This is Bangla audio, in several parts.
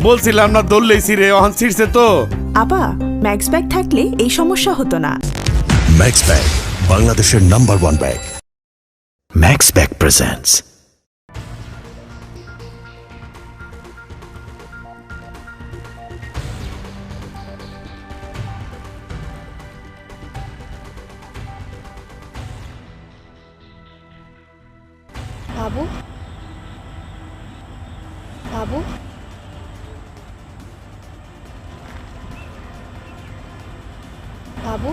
বলছিলাম না দৌড়লেই ছিঁড়ে অহন ছিঁড়ছে তো। আপা ম্যাক্স ব্যাগ থাকলে এই সমস্যা হতো না। ম্যাক্স ব্যাগ বাংলাদেশের number 1 bag. Max bag presents বাবু বাবু বাবু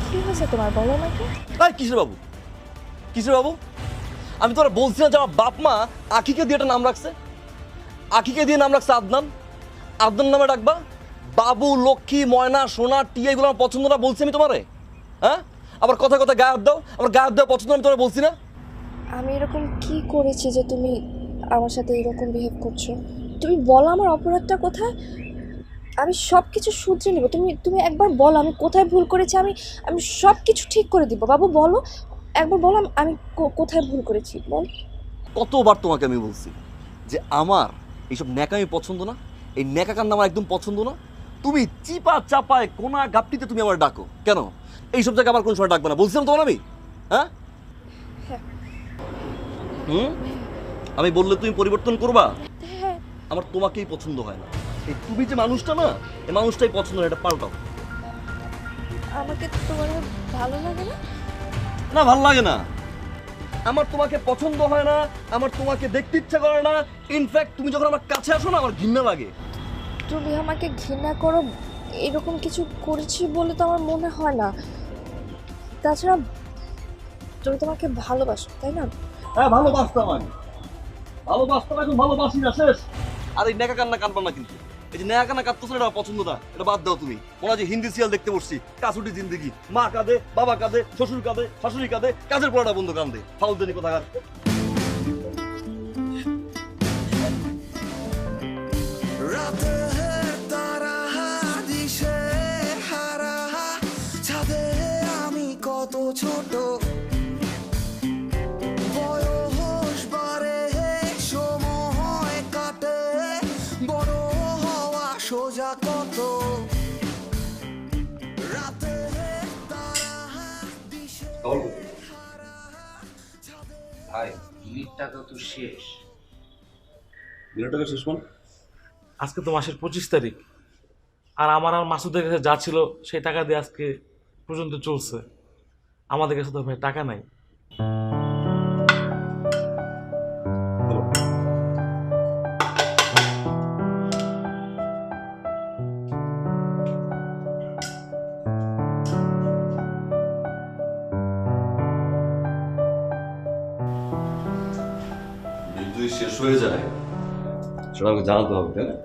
কি হয়েছে তোমার, বলো আমাকে। কিসের বাবু, কিসের বাবু? আমি তোরা বলছি না যে আমার বাপ মা আখিকে দিয়ে একটা নাম রাখছে, আখিকে দিয়ে নাম রাখছে আদনান। আদনান নামে ডাকবা? বাবু, লক্ষ্মী, ময়না, সোনা, টিয়া এগুলো আমার পছন্দ না বলছি আমি তোমারে? হ্যাঁ, আবার কথা কথা গায়ে হাত দাও, আমার গায়ে হাত দেওয়া পছন্দ আমি তোরা বলছি না? আমি এরকম কি করেছি যে তুমি আমার সাথে এরকম বিহেভ করছো? তুমি বলো আমার অপরাধটা কোথায়, আমি সব কিছু শুধরে নেব। তুমি তুমি একবার বলো আমি কোথায় ভুল করেছি, আমি আমি সব কিছু ঠিক করে দিব। বাবু বলো, একবার বলো আমি কোথায় ভুল করেছি, বল। কতবার তোমাকে আমি বলছি যে আমার এইসব ন্যাকামি পছন্দ না, এই ন্যাকাকান্না আমার একদম পছন্দ না। তুমি চিপা চাপায় কোনা গাপটিতে তুমি আমার ডাকো কেন? এইসব জায়গায় আবার কোন সময় ডাকবে না বলছিলাম তোমার আমি? হ্যাঁ, আমি বললে তুমি পরিবর্তন করবা? হ্যাঁ, আমার তোমাকেই পছন্দ হয় না। এই তুমি যে মানুষটা না, এই মানুষটাই পছন্দ না, এটা পাল্টাও। আমাকে তোমার ভালো লাগে না? না, ভালো লাগে না। আমার তোমাকে পছন্দ হয় না, আমার তোমাকে দেখতে ইচ্ছা করে না। ইনফ্যাক্ট তুমি যখন আমার কাছে আসো না আমার ঘৃণা লাগে। তুমি আমাকে ঘৃণা করো এরকম কিছু করেছি বলে তো আমার মনে হয় না। তাছাড়া তুমি তোমাকে ভালোবাসো, তাই না? হ্যাঁ, ভালোবাসতাম আমি, ভালোবাসতাম, এখন ভালোবাসি না, শেষ। আর এই নেকা কান্না কাঁদবা না কিন্তু। এই যে নেকা কান্না কাঁদতেছো এটা পছন্দ না, এটা বাদ দাও তুমি। মনে হয় যে হিন্দি সিরিয়াল দেখতে বসছি, কাসুটি জিন্দেগি। মা কাঁদে, বাবা কাঁদে, শ্বশুর কাঁদে, শাশুড়ি কাঁদে, কাজের পড়াটা বন্ধু কাঁদে। ফাউলদানি কোথাকার। আমি কত ছোট, বয়স বাড়ে, সময় কাটে, বড় হওয়া সোজা কত। রাতে ভাই বিলির টাকা তো শেষ। বিরাট টাকা শেষ মানে? আজকে তো মাসের 25 তারিখ, আর আমার আর মাসুদের কাছে যা ছিল সেই টাকা দিয়ে আজকে পর্যন্ত চলছে। আমাদের কাছে তো ভাই টাকা নাই। বিল যদি শেষ হয়ে যায় সেটা আমাকে জানাতে হবে, তাই না?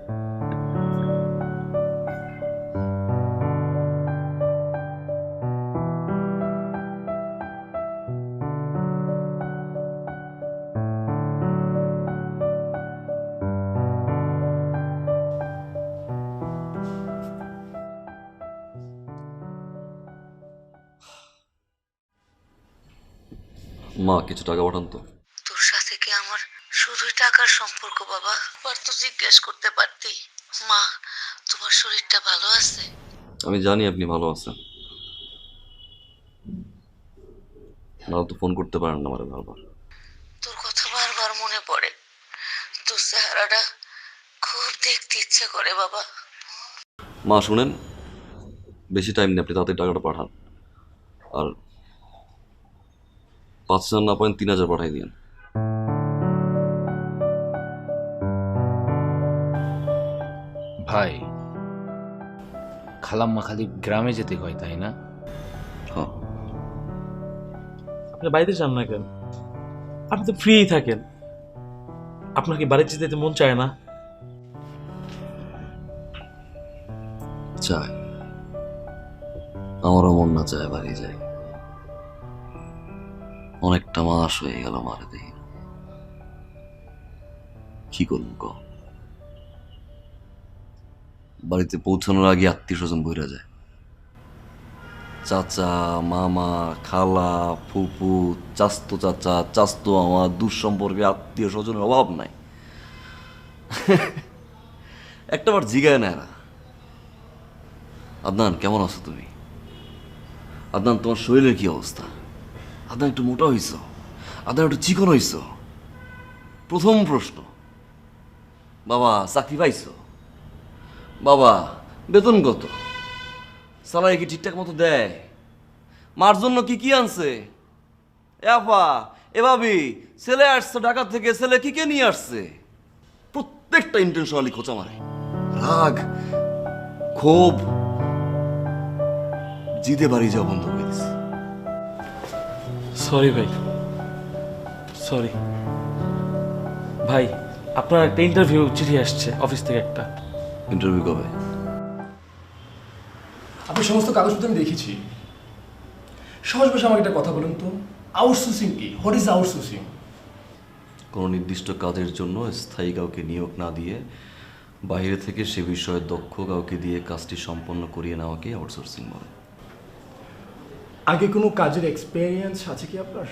মা, কিছু টাকা পাঠান তো। তোর সাথে কি আমার শুধুই টাকার সম্পর্ক বাবা? আর তো জিজ্ঞেস করতে পারতি, মা তোমার শরীরটা ভালো আছে? আমি জানি আপনি ভালো আছেন, না তো ফোন করতে পারেন না আমারে বারবার। তোর কথা বারবার মনে পড়ে, তোর চেহারাটা খুব দেখতে ইচ্ছে করে বাবা। মা শুনেন, বেশি টাইম নেই, আপনি তাড়াতাড়ি টাকাটা পাঠান। আর 5,000 না পারেন 3,000 পাঠাই দিন। ভাই খালাম্মা খালি গ্রামে যেতে কয়, তাই না? হ্যাঁ, আপনি বাড়িতে যান না কেন? আপনি তো ফ্রি থাকেন, আপনার কি বাড়িতে যেতে মন চায় না? চায়, আমারও মন না চায় বাড়ি যাই। অনেকটা মাস হয়ে গেল মারে দেখি, কি করব ক? বাড়িতে পৌঁছানোর আগে আত্মীয় স্বজন বইরা যায়। চাচা, মামা, খালা, ফুপু, চাস্তো চাচা, চাস্তো মামা, দূর সম্পর্কে আত্মীয় স্বজনের অভাব নাই। একটাবার জিগায় নেয় না। আদনান, কেমন আছো তুমি? আদনান, তোমার শরীরের কি অবস্থা? আদনান, একটু মোটা হইছ? আদনান, একটু চিকন হইছ? প্রথম প্রশ্ন। বাবা, চাকরি পাইছো? বাবা, বেতন কত? স্যালারি কি ঠিকঠাক মতো দেয়? মার জন্য কি কি আনছে? এ আপা, এ ভাবি, ছেলে আসছে ঢাকা থেকে, ছেলে কি কে নিয়ে আসছে? প্রত্যেকটা ইন্টেনশনালি খোঁচা মারে। রাগ, ক্ষোভ, জিদে বাড়ি যাওয়া বন্ধ করে দিছে। সরি ভাই, সরি ভাই। আপনার একটা ইন্টারভিউ চিঠি আসছে অফিস থেকে একটা। ইন্টারভিউ কবে? আপনার সমস্ত কাগজপত্র আমি দেখেছি। সহজ ভাষা আমাকে একটা কথা বলুন তো, আউটসোর্সিং কি? What is outsourcing? কোনো নির্দিষ্ট কাজের জন্য স্থায়ী কাউকে নিয়োগ না দিয়ে বাইরে থেকে সে বিষয়ে দক্ষ কাউকে দিয়ে কাজটি সম্পন্ন করিয়ে নেওয়াকে আউটসোর্সিং বলে। আগে কোনো কাজের এক্সপেরিয়েন্স আছে কি আপনার?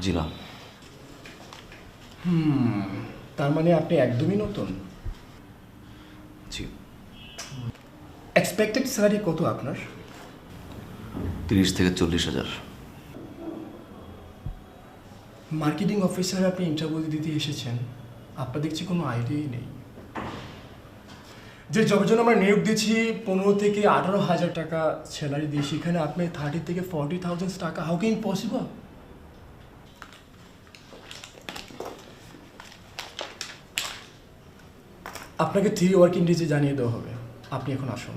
জি না। তার মানে আপনি একদমই নতুন। জি। এক্সপেক্টেড স্যালারি কত আপনার? 30 থেকে 40,000। মার্কেটিং অফিসার আপনি ইন্টারভিউ দিতে এসেছেন, আপনার দেখছি কোনো আইডিয়াই নেই। যে জবের জন্য আমরা নিয়োগ দিচ্ছি 15 থেকে 18,000 টাকা স্যালারি দিয়ে, সেখানে আপনি 30 থেকে 40,000 টাকা, হাউ ক্যান পসিবল? আপনাকে 3 ওয়ার্কিং ডেজে জানিয়ে দেওয়া হবে। আপনি এখন আসুন।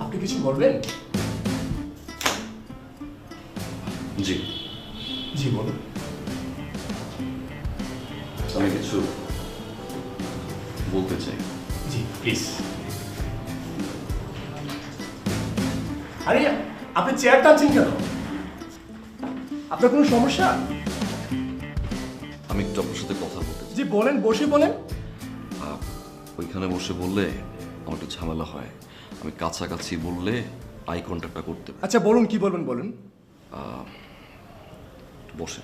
আপনি কিছু বলবেন? জি। জি বলুন। আমি কিছু বলতে চাই। জি প্লিজ। আরে আপনি চেয়ার টানছেন কেন? আপনার কোনো সমস্যা? আমি একটু আপনার সাথে কথা বলতে চাই। জি বলেন, বসে বলেন। ওইখানে বসে বললে আমার একটু ঝামেলা হয়। আমি কাছাকাছি বললে আই কন্ট্যাক্টটা করতে পারি। আচ্ছা বলুন, কি বলবেন বলুন। বসে।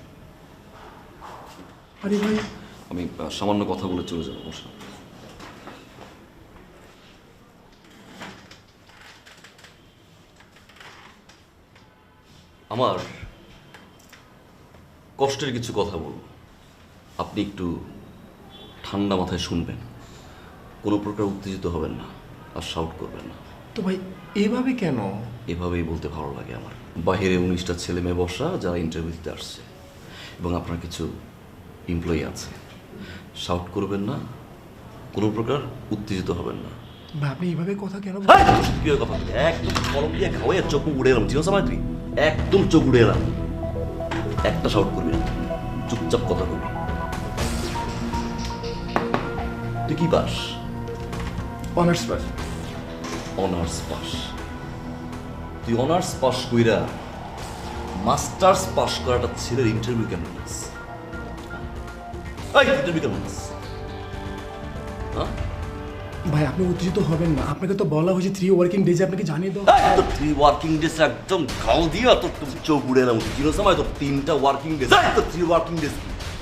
আরে ভাই, আমি সামান্য কথা বলে চলে যাবো। বসে। আমার কষ্টের কিছু কথা বলবো, আপনি একটু ঠান্ডা মাথায় শুনবেন। কোনো প্রকার উত্তেজিত হবেন না আর শাউট করবেন না। তো ভাই এইভাবে কেন? এভাবেই বলতে ভালো লাগে আমার। বাইরে 19টা ছেলে মেয়ে বসা যারা ইন্টারভিউ দিতে আসছে, এবং আপনার কিছু এমপ্লয়ি আছে। শাউট করবেন না, কোনো প্রকার উত্তেজিত হবেন না। ভাই আপনি এইভাবে কথা কেন? কি কথা? একদম কলম দিয়ে খাওয়াই চোখ উড়ে এলাম। ঠিক আছে আমার, তুই একদম চোখ উড়ে এলাম। একটা শাউট করবি না, চুপচাপ কথা বলবি। তুই কি pass? Honours pass. Honours pass? তুই অনার্স পাস কইরা মাস্টার্স পাস করাটা ছেলের ইন্টারভিউ কেন নিস? ইন্টারভিউ কেন নিস? ভাই আপনি উত্তেজিত হবেন না, আপনাকে তো বলা হয়েছে 3 ওয়ার্কিং ডেজে আপনাকে জানিয়ে দাও। তো 3 ওয়ার্কিং ডেজ একদম গাল দিয়া তো চোখ উড়ে এলাম। কি সময় তো 3টা ওয়ার্কিং ডেজ, তো 3 ওয়ার্কিং ডেজ।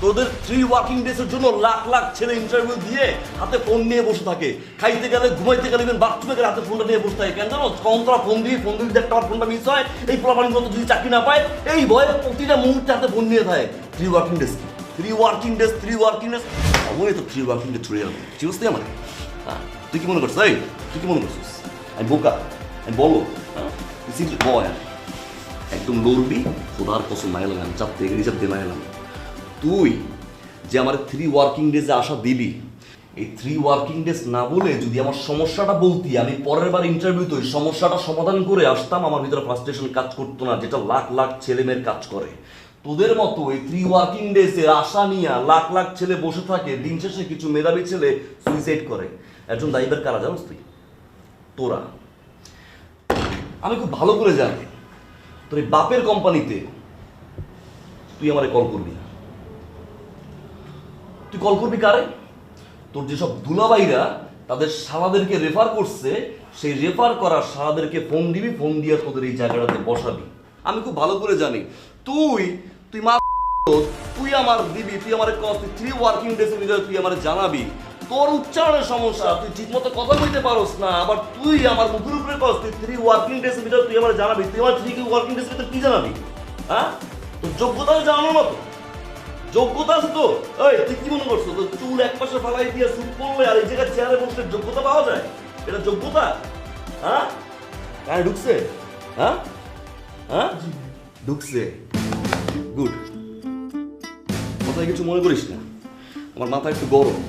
তোদের 3 ওয়ার্কিং ডেজের জন্য লাখ লাখ ছেলে ইন্টারভিউ দিয়ে হাতে ফোন নিয়ে বসে থাকে। খাইতে গেলে, ঘুমাইতে গেলে, বাথরুমে গেলে হাতে ফোনটা নিয়ে বসে থাকে। কেন জানো? কন্তরা ফোন দিয়ে একটা ফোনটা মিস হয়। এই পোলাপানিগুলো যদি চাকরি না পায়, এই ভয়ে প্রতিটা মুহূর্তে হাতে ফোন নিয়ে থাকে। 3 working days, 3 working days, 3 working days. আমি তো 3 ওয়ার্কিং ডেজ ছুড়ে গেলাম। চিরস্তে আমার। হ্যাঁ, তুই কি মনে করছিস? তুই কি মনে করছিস আমি বোকা? আমি বলো, বয় একদম লড়বি। খোদার কসম মাইলাম, আমি চাপতে রিজার্ভ দিয়ে মাইলাম। তুই যে আমার 3 ওয়ার্কিং ডেজে আশা দিলি, এই 3 ওয়ার্কিং ডেজ না বলে যদি আমার সমস্যাটা বলতি, আমি পরের বার ইন্টারভিউতে ওই সমস্যাটা সমাধান করে আসতাম। আমার ভিতরে ফ্রাস্ট্রেশন কাজ করতো না, যেটা লাখ লাখ ছেলে মেয়ের কাজ করে। তোদের মতো এই 3 ওয়ার্কিং ডেজের আশা নিয়ে লাখ লাখ ছেলে বসে থাকে। দিন শেষে কিছু মেধাবী ছেলে সুইসাইড করে। একজন দায়ীবার কারা জানোস তুই? তোরা। আমি খুব ভালো করে জানি তোর এই বাপের কোম্পানিতে তুই আমারে কল করবি না। তুই কল করবি কারে? তোর যেসব দুলাভাইরা তাদের শালাদেরকে রেফার করছে, সেই রেফার করা শালাদেরকে ফোন দিবি, ফোন দিয়ে তোদের এই জায়গাটাতে বসাবি। আমি খুব ভালো করে জানি তুই মা, তুই আমার দিবি, তুই আমার 3 ওয়ার্কিং ডেজের ভিতরে তুই আমার জানাবি। তোর উচ্চারণের সমস্যা, তুই ঠিক মতো কথা বলতে পারোস না, আবার তুই আমার মুখের উপরে কস তুই 3 ওয়ার্কিং ডেজের ভিতরে তুই আমার জানাবি। তুই আমার 3 ওয়ার্কিং ডেজের ভিতরে কি জানাবি? হ্যাঁ, তোর যোগ্যতা জানানোর মতো যোগ্যতা আছে তো? এই তুই কি মনে করছো তোর চুল এক পাশে ফালাই দিয়ে সুট পরলে আর এই জায়গায় চেয়ারে বসলে যোগ্যতা পাওয়া যায়? এটা যোগ্যতা? হ্যাঁ, কানে ঢুকছে? হ্যাঁ হ্যাঁ ঢুকছে, গুড। মাথায় কিছু মনে করিস না, আমার মাথা একটু গরম।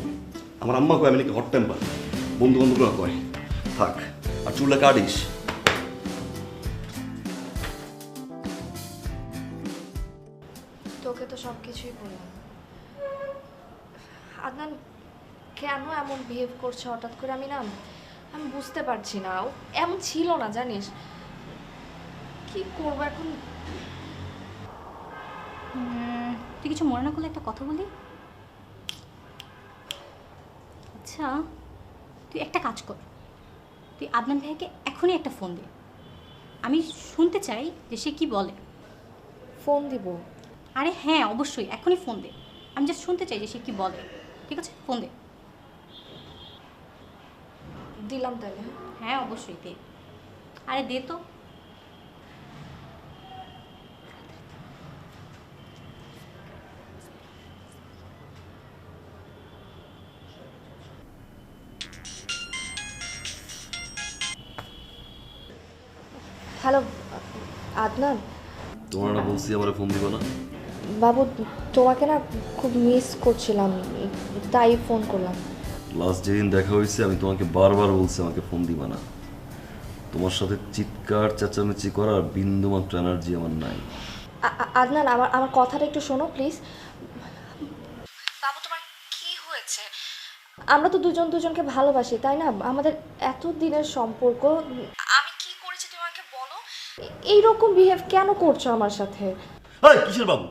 আমার আম্মা কয় আমি নাকি হট টেম্পার, বন্ধু বান্ধবরা কয়। থাক, আর চুলটা কাটিস। তোকে তো সব কিছুই বললাম। আদনান কেন এমন বিহেভ করছে হঠাৎ করে, আমি বুঝতে পারছি না। ও এমন ছিল না, জানিস। কি করবো এখন? তুই কিছু মনে না করলে একটা কথা বলি? আচ্ছা, তুই একটা কাজ কর, তুই আদনান ভাইকে এখনই একটা ফোন দে। আমি শুনতে চাই যে সে কি বলে। ফোন দিব? আরে হ্যাঁ, অবশ্যই এখনই ফোন দে। আমি জাস্ট শুনতে চাই যে সে কি বলে। ঠিক আছে, ফোন দে। দিলাম তাহলে? হ্যাঁ অবশ্যই দে। আরে দে তো। হ্যালো আদনান। তোমার না বলছি আমার ফোন দিব না? বাবু, তোমাকে না খুব মিস করছিলাম, তাই ফোন করলাম। লাস্ট যেদিন দেখা হয়েছে আমি তোমাকে বারবার বলছি আমাকে ফোন দিবা না। তোমার সাথে চিৎকার চেঁচামেচি করার বিন্দুমাত্র এনার্জি আমার নাই। আদনান, আমার কথাটা একটু শোনো প্লিজ। বাবু, তোমার কি হয়েছে? আমরা তো দুজনকে ভালোবাসি, তাই না? আমাদের এত দিনের সম্পর্ক। আমি কি করেছি তুমি আমাকে বলো? এইরকম বিহেভ কেন করছো আমার সাথে? এই কিসের বাবু?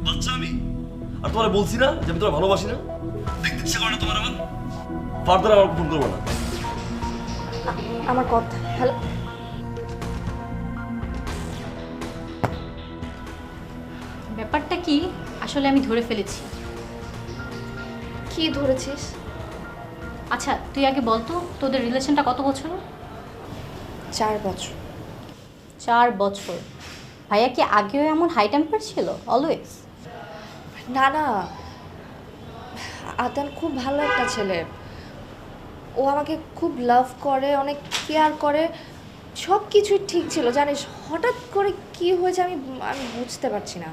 বাচ্চা আমি? আর তোমার বলছি না যে আমি তোমার ভালোবাসি না? দেখতে ইচ্ছা করে না তোমার আমার? ফার্দার আমার ফোন করবো না। আমার কথা হ্যালো। ব্যাপারটা কি আসলে আমি ধরে ফেলেছি। কি ধরেছিস? আচ্ছা তুই আগে বলতো তোদের রিলেশনটা কত বছর? 4 বছর। 4 বছর? ভাইয়া কি আগেও এমন হাই টেম্পার ছিল অলওয়েজ? না না, আদনান খুব ভালো একটা ছেলে। ও আমাকে খুব লাভ করে, অনেক কেয়ার করে, সব কিছুই ঠিক ছিল, জানিস। হঠাৎ করে কি হয়েছে আমি বুঝতে পারছি না।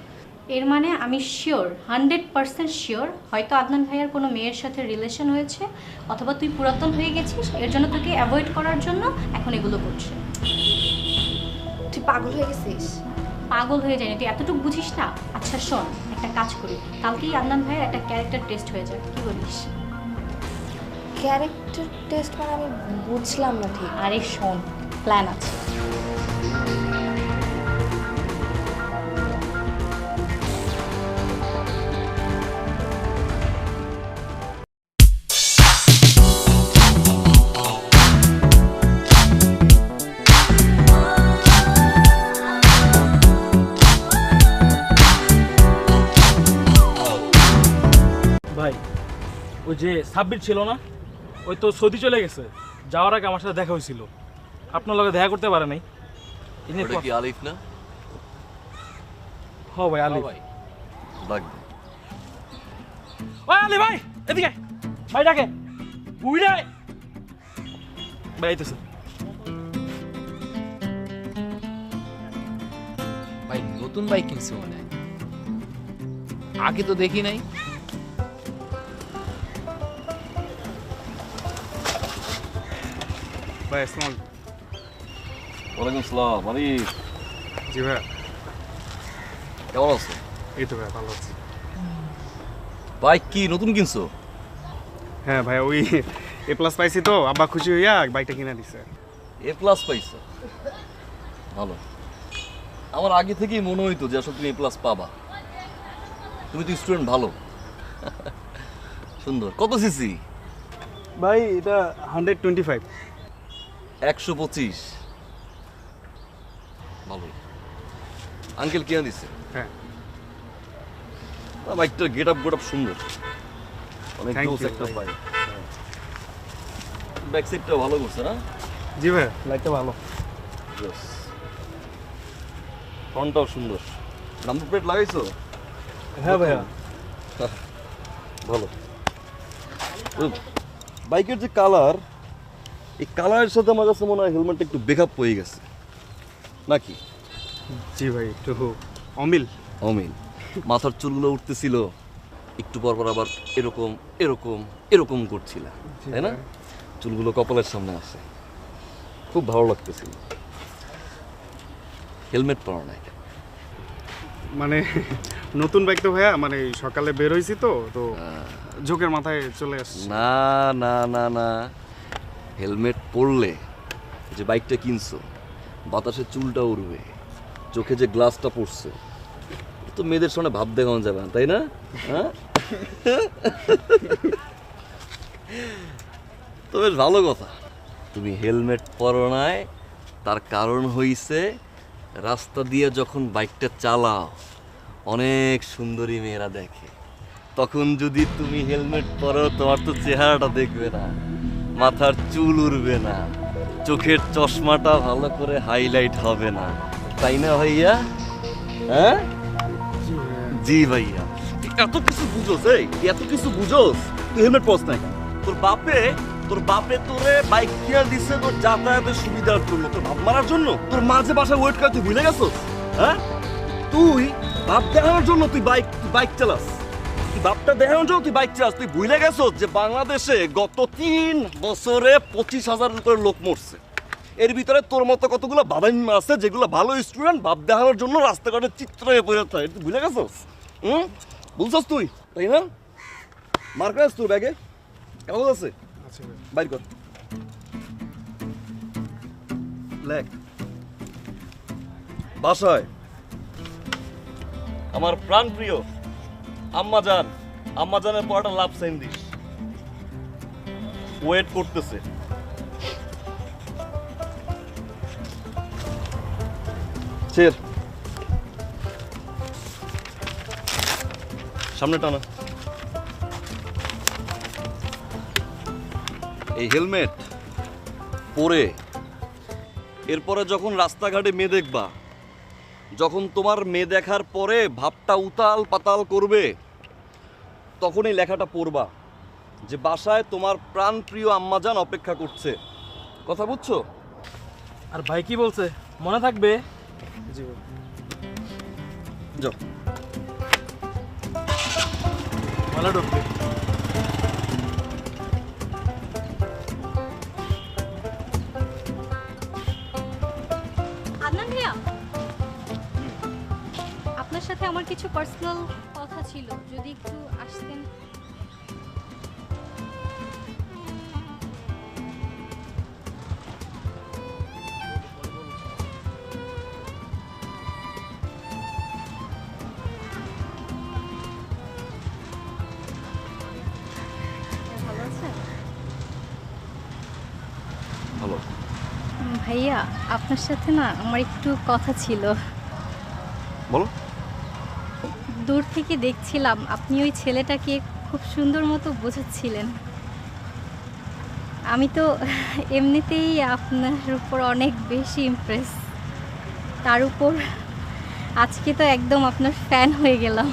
এর মানে আমি শিওর, 100% শিওর হয়তো আদনান ভাইয়ার কোনো মেয়ের সাথে রিলেশন হয়েছে, অথবা তুই পুরাতন হয়ে গেছিস, এর জন্য তোকে অ্যাভয়েড করার জন্য এখন এগুলো করছে। তুই পাগল হয়ে গেছিস? পাগল হয়ে যায়নি, তুই এতটুকু বুঝিস না? আচ্ছা শোন, একটা কাজ করি, কালকেই আদনান ভাইয়ের একটা ক্যারেক্টার টেস্ট হয়ে যাক, কি বলিস? ক্যারেক্টার টেস্ট মানে আমি বুঝলাম না ঠিক। আরে শোন, প্ল্যান আছে। ভাই, ওই যে সাব্বির ছিল না, ওই তো সৌদি চলে গেছে। যাওয়ার আগে আমার সাথে দেখা হয়েছিল, আপনার লগে দেখা করতে পারে নাই। এটা কি আলিফ না? হ ভাই, আলিফ। লাগবে। ওই আলিফ ভাই, এদিকে ভাই, ডাকে বুইড়া ভাই আইতেছে। ভাই নতুন বাইক কিনছে মনে হয়, আগে তো দেখি নাই। ভাই আসসালাম। ওয়ালাইকুম আসসালাম। আলিফ। জি ভাই। কেমন আছো? এই তো ভাই, ভালো আছি। বাইক কি নতুন কিনছো? হ্যাঁ ভাই, ওই A+ পাইছি তো, আব্বা খুশি হইয়া বাইকটা কিনে দিছে। A+ পাইছো? ভালো। আমার আগে থেকেই মনে হইতো যে আসলে তুমি A+ পাবা। তুমি তো স্টুডেন্ট ভালো। সুন্দর। কত সিসি? ভাই এটা 125। 125। ভালো। আঙ্কেল কিয়া দিছে? হ্যাঁ। বাইকটার গেটআপ সুন্দর। অনেক Thank জোস you, একটা ভাই। বাইক। ব্যাক সাইডটা ভালো করছে না? জি ভাই, লাইটটা ভালো। জোস। ফ্রন্টটাও সুন্দর। নাম্বার প্লেট লাগাইছো? হ্যাঁ ভাইয়া। ভালো। বাইকের যে কালার, এই কালারের সাথে আমার কাছে মনে হয় হেলমেটটা একটু বেকআপ হয়ে গেছে নাকি? জি ভাই, একটু অমিল। অমিল। মাথার চুলগুলো উঠতেছিল, একটু পর পর আবার এরকম এরকম এরকম করছিল, তাই না? চুলগুলো কপালের সামনে আসে, খুব ভালো লাগতেছিল। হেলমেট পরা নাই মানে নতুন বাইক তো ভাইয়া, মানে সকালে বের হয়েছি তো তো ঝোঁকের মাথায় চলে আসছে। না না না না, হেলমেট পরলে যে বাইকটা কিনছো বাতাসে চুলটা উড়বে, চোখে যে গ্লাসটা পড়ছে, তো মেয়েদের সামনে ভাব দেখানো যাবে না, তাই না? হ্যাঁ, তো বেশ ভালো কথা। তুমি হেলমেট পরো নাই, তার কারণ হইছে রাস্তা দিয়ে যখন বাইকটা চালাও অনেক সুন্দরী মেয়েরা দেখে, তখন যদি তুমি হেলমেট পরো তোমার তো চেহারাটা দেখবে না, মাথার চুল উড়বে না, চোখের চশমাটা ভালো করে হাইলাইট হবে না, তাই না ভাইয়া? হ্যাঁ জি ভাইয়া। এত কিছু বুঝোস, এই এত কিছু বুঝোস, তুই হেলমেট পরস নাই। তোর বাপে তোরে বাইক কিনে দিছে তোর যাতায়াতের সুবিধার জন্য, তোর ভাব মারার জন্য। তোর মাঝে বাসায় ওয়েট করে তুই ভুলে গেছস? হ্যাঁ, তুই ভাব দেখানোর জন্য তুই বাইক চালাস, তুই বাপটা দেখানোর জন্য তুই বাইক চালাস। তুই ভুলে গেছস যে বাংলাদেশে গত 3 বছরে 25,000 করে লোক মরছে। এর ভিতরে তোর মতো কতগুলো বাদাইম্মা আছে যেগুলো ভালো স্টুডেন্ট ভাব দেখানোর জন্য রাস্তাঘাটে চিত্র হয়ে পড়ে থাকে। তুই ভুলে গেছস? বুঝছস তুই, তাই না? মার্কার তোর ব্যাগে কাগজ আছে? বাইর কর, লেখ। বাসায় আমার প্রাণ প্রিয় আম্মাজানের পরটা লাভ সাইন দিস, ওয়েট করতেছে। চের সামনে টানা। এই হেলমেট পরে এরপরে যখন রাস্তাঘাটে মেয়ে দেখবা, যখন তোমার মেয়ে দেখার পরে ভাবটা উতাল পাতাল করবে, তখন এই লেখাটা পড়বা যে বাসায় তোমার প্রাণপ্রিয় আম্মাজান অপেক্ষা করছে। কথা বুঝছো? আর ভাই কি বলছে মনে থাকবে? জি যাও। ভালো ঢুকবে। আদনান ভাইয়া, আপনার সাথে আমার কিছু পার্সোনাল কথা ছিল, যদি একটু আসতেন। ভালো আছেন? ভালো। ভাইয়া, আপনার সাথে না আমার একটু কথা ছিল। বলো। দূর থেকে দেখছিলাম আপনি ওই ছেলেটাকে খুব সুন্দর মতো বোঝাচ্ছিলেন। আমি তো এমনিতেই আপনার উপর অনেক বেশি ইমপ্রেস, তার উপর আজকে তো একদম আপনার ফ্যান হয়ে গেলাম।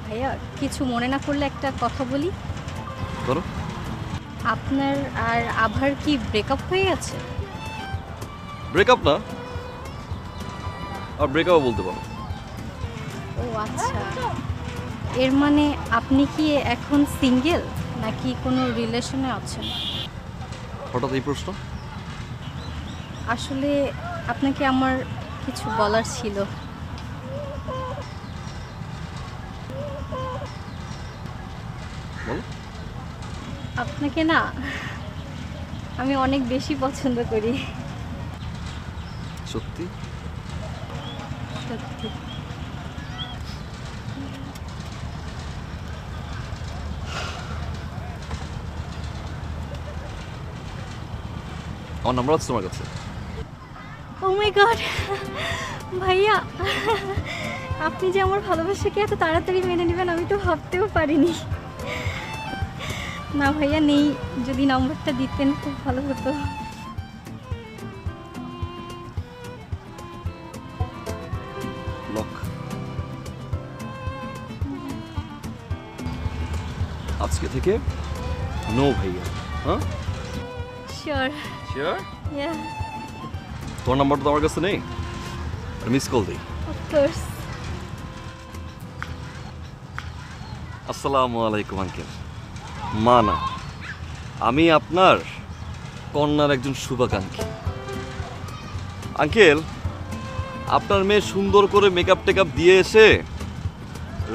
ভাইয়া, কিছু মনে না করলে একটা কথা বলি। করো। আপনার আর আভার কি ব্রেকআপ হয়ে গেছে? ব্রেকআপ না, আর ব্রেকআপ বলতে পারো। ও আচ্ছা, এর মানে আপনি কি এখন সিঙ্গেল নাকি কোনো রিলেশনে আছেন? হঠাৎ এই প্রশ্ন? আসলে আপনাকে আমার কিছু বলার ছিল। বলো। আপনাকে না আমি অনেক বেশি পছন্দ করি। সত্যি? সত্যি। আমার নাম্বার আছে তোমার কাছে? ও মাই গড ভাইয়া, আপনি যে আমার ভালোবাসাকে এত তাড়াতাড়ি মেনে নেবেন আমি তো ভাবতেও পারিনি। না ভাইয়া নেই, যদি নাম্বারটা দিতেন খুব ভালো হতো। লক। আজকে থেকে নো ভাইয়া। হ্যাঁ শিওর। শিওর? ইয়া, তোমার নাম্বারটা তো আমার কাছে নেই, আর মিস কল দিই। Of course. আসসালামু আলাইকুম আঙ্কেল। মা না, আমি আপনার কন্যার একজন শুভাকাঙ্ক্ষী। আঙ্কেল, আপনার মেয়ে সুন্দর করে মেকআপ টেকআপ দিয়ে এসে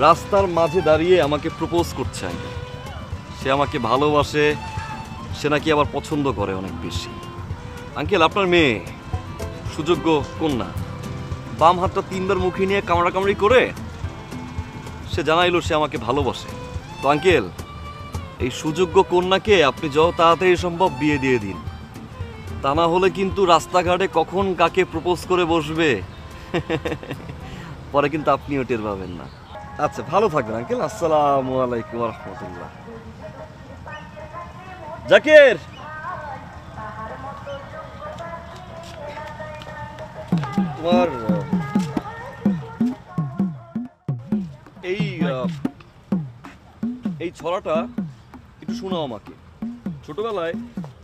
রাস্তার মাঝে দাঁড়িয়ে আমাকে প্রপোজ করছে আঙ্কেল। সে আমাকে ভালোবাসে, সে নাকি আবার পছন্দ করে অনেক বেশি। আঙ্কেল, আপনার মেয়ে সুযোগ্য কন্যা, বাম হাতটা 3 বার মুখে নিয়ে কামড়াকামড়ি করে সে জানাইলো সে আমাকে ভালোবাসে। তো আঙ্কেল, এই সুযোগ্য কন্যাকে আপনি যত তাড়াতাড়ি সম্ভব বিয়ে দিয়ে দিন, তা না হলে কিন্তু রাস্তাঘাটে কখন কাকে প্রপোজ করে বসবে পরে কিন্তু আপনিও টের পাবেন না। আচ্ছা, ভালো থাকবেন আঙ্কেল। আসসালামু আলাইকুম ওয়া রাহমাতুল্লাহ। জাকির, তোমার এই ছড়াটা একটু শোনাও আমাকে। ছোটবেলায়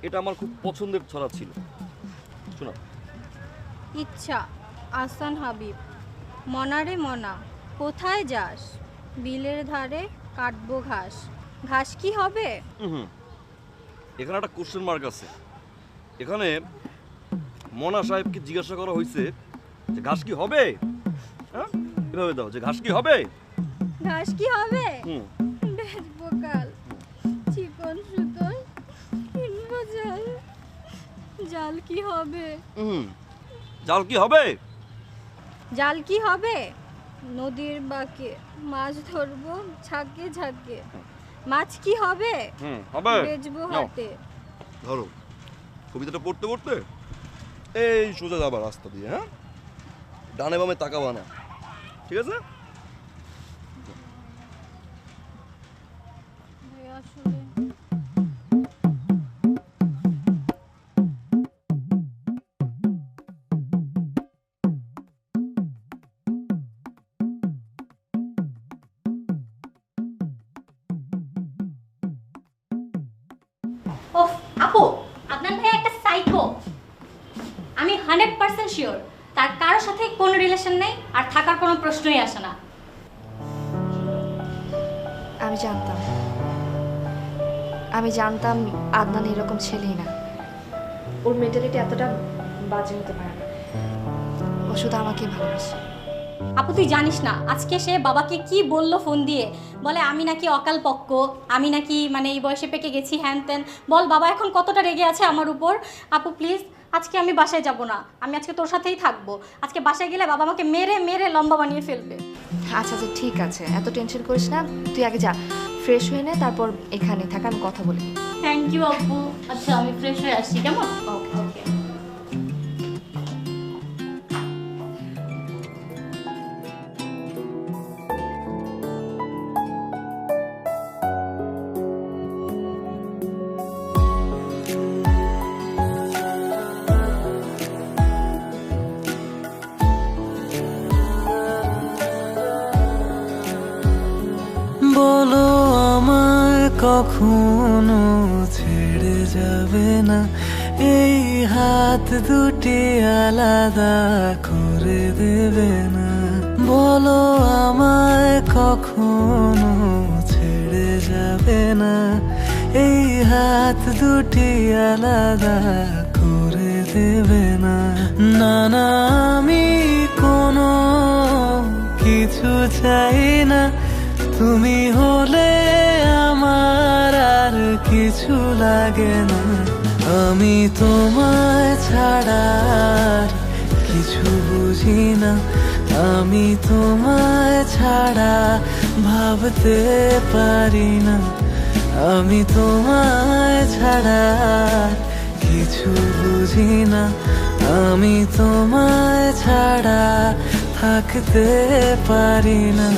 এটা আমার খুব পছন্দের ছড়া ছিল। শোনাও। ইচ্ছা, আহসান হাবিব। মনারে মনা, কোথায় যাস? বিলের ধারে কাটবো ঘাস। ঘাস কি হবে? এখানে একটা কোশ্চেন মার্ক আছে। এখানে মনা সাহেবকে জিজ্ঞাসা করা হয়েছে যে ঘাস কি হবে। হ্যাঁ, এভাবে দাও যে ঘাস কি হবে। ঘাস কি হবে? বেচবো কাল, চিকন সুতোর কিনবো জাল। জাল কি হবে? জাল কি হবে? জাল কি হবে? নদীর বাঁকে মাছ ধরবো ঝাঁকে ঝাঁকে। মাছ কি হবে? হবে। বেচবো হাটে। ধরো, কবিতাটা পড়তে পড়তে এই সোজা যাবা রাস্তা দিয়ে। হ্যাঁ, ডানে বামে তাকাবা না, ঠিক আছে? আসলে ওফ আপু, আদনান ভাই একটা সাইকো। আমি 100% শিওর তার কারোর সাথে কোনো রিলেশন নেই, আর থাকার কোনো প্রশ্নই আসে না। আমি জানতাম আদনান এরকম ছেলেই না। ওর মেন্টালিটি এতটা বাজে হতে পারে না। ও শুধু আমাকে ভালোবাসে। আপু তুই জানিস না আজকে সে বাবাকে কি বললো ফোন দিয়ে? বলে আমি নাকি অকাল পক্ক, আমি নাকি মানে এই বয়সে পেকে গেছি, হ্যান ত্যান। বল বাবা এখন কতটা রেগে আছে আমার উপর। আপু প্লিজ, আজকে আমি বাসায় যাব না, আমি আজকে তোর সাথেই থাকবো। আজকে বাসায় গেলে বাবা আমাকে মেরে মেরে লম্বা বানিয়ে ফেলবে। আচ্ছা আচ্ছা ঠিক আছে, এত টেনশন করিস না। তুই আগে যা, ফ্রেশ হয়ে নে, তারপর এখানে থাক, আমি কথা বলি। থ্যাংক ইউ আপু। আচ্ছা আমি ফ্রেশ হয়ে আসছি, কেমন? ওকে ওকে। বলো আমায় কখনো ছেড়ে যাবে না, এই হাত দুটি আলাদা করে দেবে না। বলো আমায় কখনো ছেড়ে যাবে না, এই হাত দুটি আলাদা করে দেবে না। না না আমি কোনো কিছু চাই না, তুমি হলে আমার আর কিছু লাগে না। আমি তোমায় ছাড়া কিছু বুঝি না, আমি তোমায় ছাড়া ভাবতে পারি না, আমি তোমায় ছাড়া কিছু বুঝি না, আমি তোমায় ছাড়া থাকতে পারি না।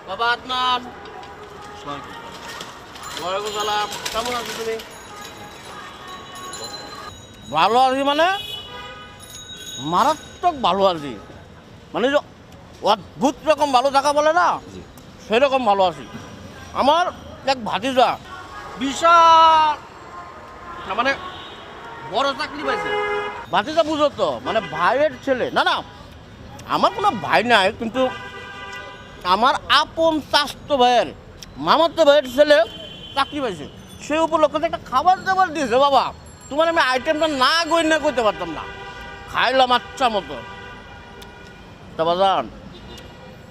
বাবা আদনান, ওয়ালাইকুম সালাম। কেমন আছো তুমি? ভালো আছি মানে মারাত্মক ভালো আছি, মানে যে অদ্ভুত রকম ভালো থাকা বলে না, সেরকম ভালো আছি। আমার এক ভাতিজা বিশাল মানে বড় চাকরি পাইছে। ভাতিজা বুঝো তো, মানে ভাইয়ের ছেলে। না না, আমার কোনো ভাই নাই, কিন্তু আমার আপন চাস্তো ভাইয়ের মামাতো ভাইয়ের ছেলে চাকরি পাইছে। সেই উপলক্ষে একটা খাবার দাবার দিয়েছে বাবা, তোমার আমি আইটেমটা না গই না করতে পারতাম না, খাইলাম আচ্ছা মতো। তা বাজান,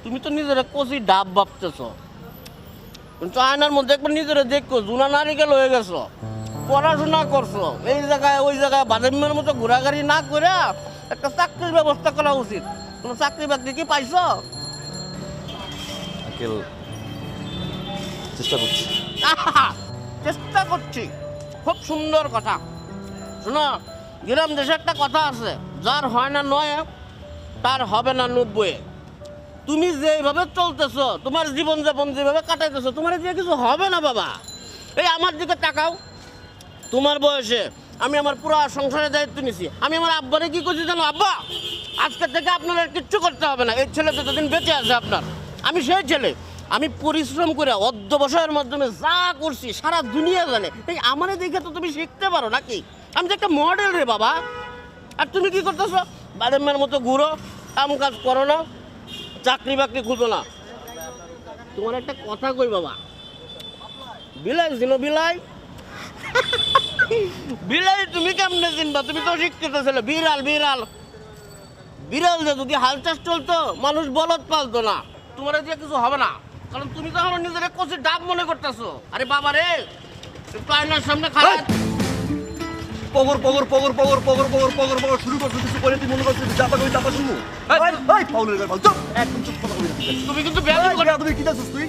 তুমি তো নিজের কচি ডাব ভাবতেছ, কিন্তু আয়নার মধ্যে একবার নিজেরা দেখো জুনা নারিকেল হয়ে গেছো, পড়াশোনা করছো, এই জায়গায় ওই জায়গায় বাদামের মতো ঘোরাঘুরি না করে একটা চাকরির ব্যবস্থা করা উচিত। তোমার চাকরি বাকরি কি পাইছো? চেষ্টা করছি। চেষ্টা করছি, খুব সুন্দর কথা। শোনো, গ্রাম দেশে একটা কথা আছে, যার হয় না 9 তার হবে না 90। তুমি যেভাবে চলতেছো, তোমার জীবনযাপন যেভাবে কাটাইতেছো, তোমার দিয়ে কিছু হবে না বাবা। এই আমার দিকে তাকাও, তোমার বয়সে আমি আমার পুরো সংসারের দায়িত্ব নিছি। আমি আমার আব্বারে কি করছি জানো? আব্বা, আজকে থেকে আপনার আর কিচ্ছু করতে হবে না, এই ছেলে যতদিন বেঁচে আছে আপনার, আমি সেই ছেলে। আমি পরিশ্রম করে অধ্যবসায়ের মাধ্যমে যা করছি সারা দুনিয়া জানে। এই আমারে দেখে তো তুমি শিখতে পারো নাকি? আমি তো একটা মডেল রে বাবা। আর তুমি কি করতেছো? বাদামের মতো ঘুরো, কাম কাজ করো না, চাকরি বাকরি খুঁজো না। তোমার একটা কথা কই বাবা, বিলাই ছিল বিলাই বিলাই তুমি কেমনে চিনবা? তুমি তো শিক্ষিত ছেলে। বিড়াল বিড়াল বিড়াল যে যদি হাল চাষ চলতো, মানুষ বলদ পালতো না। তোমার দিয়ে কিছু হবে না, কারণ তুমি তো আমার নিজের কচি ডাব মনে করতেছো। আরে বাবা রে, একটু আয়নার সামনে খারাপ পগর পগর পগর পগর পগর পগর পগর পগর শুরু করছো, কিছু করে তুই মনে করছিস চাপা কই চাপা শুনবো? এই পাউলের গাল চুপ, একদম চুপ কথা বলি। তুমি কিন্তু বেয়াদবি করে। তুমি কি চাচ্ছিস তুই?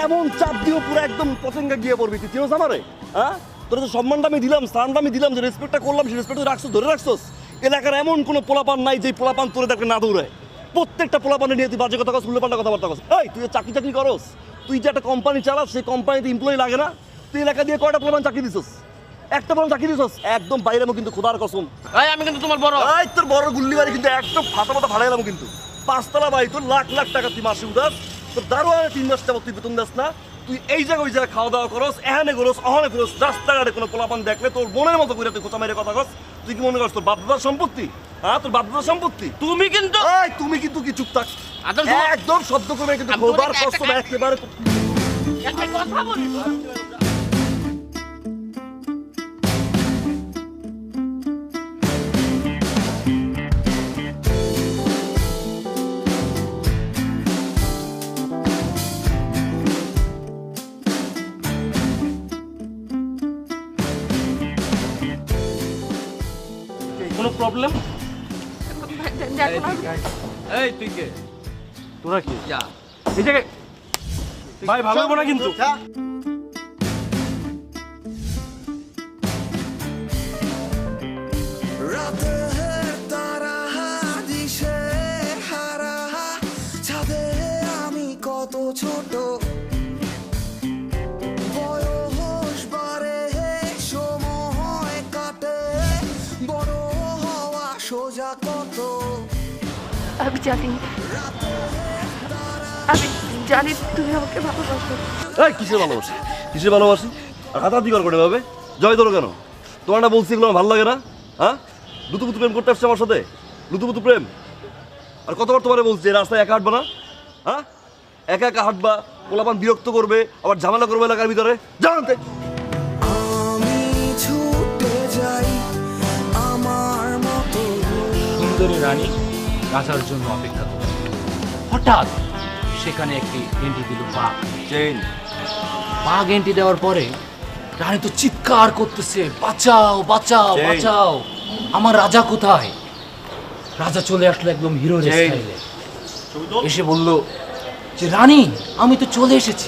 এমন চাপ দিও পুরো একদম পতঙ্গে গিয়ে পড়বি। তুই চিনোস আমারে? হ্যাঁ, তোর যে সম্মানটা আমি দিলাম, স্থানটা আমি দিলাম, যে রেসপেক্টটা করলাম, সেই রেসপেক্ট রাখছো, ধরে রাখছোস। এলাকার এমন কোনো পোলাপান নাই যে পোলাপান তোরে দেখে না দৌড়ায়। প্রত্যেকটা পোলাপানে নিয়ে তুই বাজে কথা কস, উল্লেপাল্টা কথাবার্তা কস। এই তুই চাকরি চাকরি করস, তুই যে একটা কোম্পানি চালাস, সেই কোম্পানিতে এমপ্লয়ি লাগে না? তুই এলাকা দিয়ে কয়টা পোলাপান চাকরি দিছস? একটা বরং চাকরি দিছস, একদম বাইরে কিন্তু খোদার কসম। এই আমি কিন্তু তোমার বড়, এই তোর বড় গুল্লি বাড়ি কিন্তু একদম ফাটা ফাটা ভাড়া এলাম কিন্তু। 5 তলা বাড়ি, তোর লাখ লাখ টাকা তুই মাসে উদাস, তোর দারোয়ানে 3 মাস টাকা তুই বেতন দাস না। তুই এই জায়গায় ওই জায়গায় খাওয়া দাওয়া করস, এখানে করস, অহনে করস, রাস্তাঘাটে কোনো পোলাপান দেখলে তোর বোনের মতো করে তুই খোঁচা মেরে কথা কস। তুই কি মনে করছ তোর বাপদাদার সম্পত্তি? হ্যাঁ, তোর বাপদাদার সম্পত্তি। তুমি কিন্তু এই তুমি কিন্তু কি চুপ থাক, একদম শব্দ করবে কিন্তু খোদার কসম একেবারে। একটা কথা বলি, কোনো প্রবলেম? এই তুই কে? তোরা কি যা এই জায়গায় ভাই ভালো হবে না কিন্তু। আমি কত ছোট, বয়স বাড়ে, সময় কাটে, বড় হওয়া সোজা কত। আমি জানি জানি তুমি আমাকে ভালোবাসো। এই কিসের ভালোবাসি, কিসের ভালোবাসি? আর হাতাহাতি কর করে ভাবে জয় ধরো কেন? তোমার না বলছি এগুলো আমার ভালো লাগে না? হ্যাঁ, লুতুপুতু প্রেম করতে আসছে আমার সাথে, লুতুপুতু প্রেম। আর কতবার তোমারে বলছি রাস্তায় একা হাঁটবা না, হ্যাঁ? একা একা হাঁটবা, পোলাপান বিরক্ত করবে, আবার ঝামেলা করবে এলাকার ভিতরে, জানতে। আমি ছুটে যাই আমার মতো। সুন্দরী রানী রাজার জন্য অপেক্ষা করছে। হঠাৎ সেখানে একটি এন্ট্রি দিল বাঘ। বাঘ এন্ট্রি দেওয়ার পরে রানী তো চিৎকার করতেছে, বাঁচাও বাঁচাও বাঁচাও, আমার রাজা কোথায়? রাজা চলে আসলো একদম হিরোর স্টাইলে, এসে বলল যে রানী আমি তো চলে এসেছি,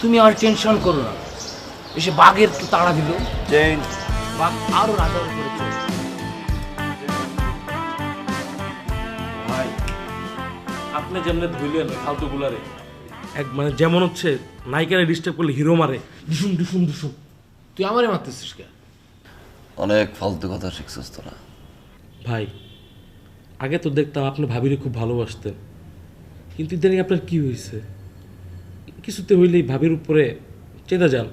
তুমি আর টেনশন করো না। এসে বাঘের তো তাড়া দিল, বাঘ আরো রাজার উপরে চলে। ভাই আপনি যেমনি ধুইলেন ফালতু গুলারে, এক মানে যেমন হচ্ছে নায়িকারে ডিস্টার্ব করলে হিরো মারে ডিসুম ডিসুম ডিসুম। তুই আমারে মারতেছিস কে? অনেক ফালতু কথা শিখছিস তোরা। ভাই আগে তো দেখতাম আপনি ভাবিরে খুব ভালোবাসতেন, কিন্তু ইদানিং আপনার কি হয়েছে? কিছুতে হইলেই ভাবির উপরে চেতা যান।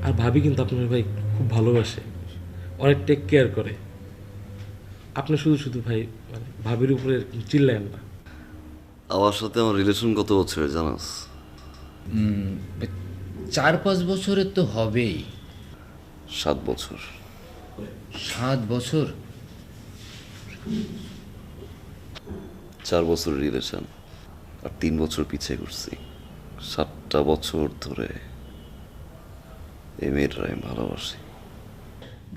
আর ভাবি কিন্তু আপনার ভাই খুব ভালোবাসে, অনেক টেক কেয়ার করে। আপনি শুধু শুধু ভাই মানে ভাবির উপরে চিল্লায়েন না। আমার সাথে আমার রিলেশন কত বছরের জানাস? 4-5 বছরের তো হবেই। 7 বছর। 7 বছর? 4 বছরের রিলেশন আর 3 বছর পিছিয়ে করছি। 7টা বছর ধরে এই মেয়েটা আমি ভালোবাসি।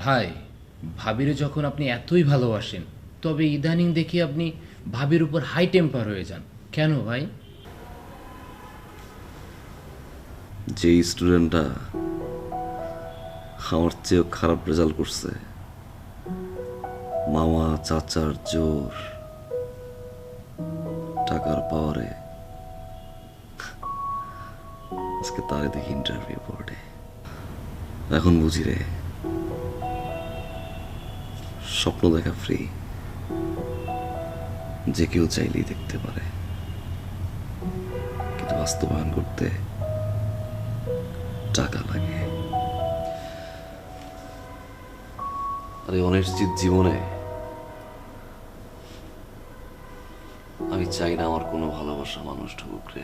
ভাই ভাবিরে যখন আপনি এতই ভালোবাসেন, তবে ইদানিং দেখি আপনি ভাবির উপর হাই টেম্পার হয়ে যান কেন ভাই? যে স্টুডেন্টটা আমার চেয়েও খারাপ রেজাল্ট করছে, মামা চাচার জোর, টাকার পাওয়ারে আজকে তারে দেখি ইন্টারভিউ বোর্ডে। এখন বুঝি রে, স্বপ্ন দেখা ফ্রি, যে কেউ চাইলেই দেখতে পারে, কিন্তু বাস্তবায়ন করতে টাকা লাগে। আর এই অনিশ্চিত জীবনে আমি চাই না আমার কোনো ভালোবাসা মানুষ ঢুকুক রে।